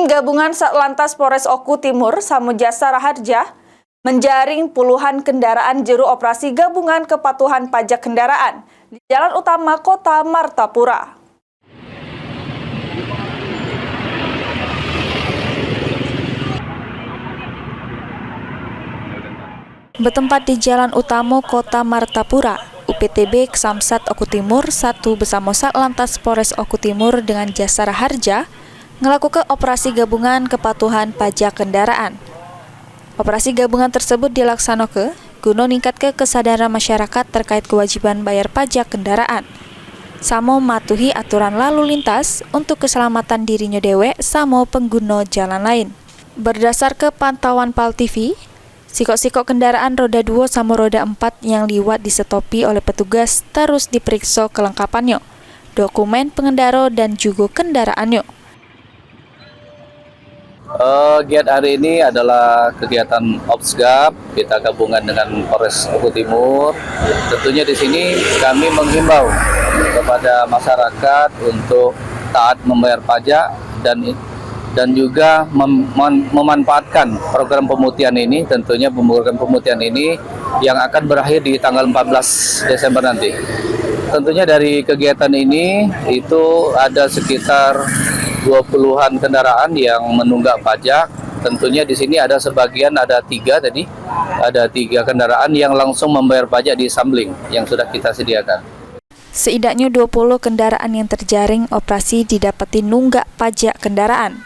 Gabungan Satlantas Polres Oku Timur Samojasa Raharja menjaring puluhan kendaraan juru operasi gabungan kepatuhan pajak kendaraan di jalan utama Kota Martapura. Bertempat di Jalan Utama Kota Martapura, UPTB Ksamsat Oku Timur 1 bersama Satlantas Polres Oku Timur dengan Jasara Harja melakukan operasi gabungan kepatuhan pajak kendaraan. Operasi gabungan tersebut dilaksanakan guna meningkatkan kesadaran masyarakat terkait kewajiban bayar pajak kendaraan, sama mematuhi aturan lalu lintas untuk keselamatan dirinya dewek sama pengguna jalan lain. Berdasar ke pantauan PAL TV, sikok-sikok kendaraan roda 2 sama roda 4 yang liwat disetopi oleh petugas terus diperiksa kelengkapannya, dokumen pengendara dan juga kendaraannya. Kegiatan hari ini adalah kegiatan Opsgab, kita gabungan dengan Polres Oku Timur. Tentunya di sini kami menghimbau kepada masyarakat untuk taat membayar pajak dan juga memanfaatkan program pemutihan ini, tentunya program pemutihan ini yang akan berakhir di tanggal 14 Desember nanti. Tentunya dari kegiatan ini itu ada sekitar 20-an kendaraan yang menunggak pajak. Tentunya di sini ada sebagian, ada tiga kendaraan yang langsung membayar pajak di Sambling yang sudah kita sediakan. Setidaknya 20 kendaraan yang terjaring operasi didapati nunggak pajak kendaraan.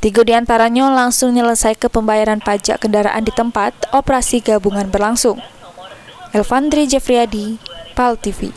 3 diantaranya langsung menyelesaikan pembayaran pajak kendaraan di tempat operasi gabungan berlangsung. Elvandri Jeffriyadi, PAL TV.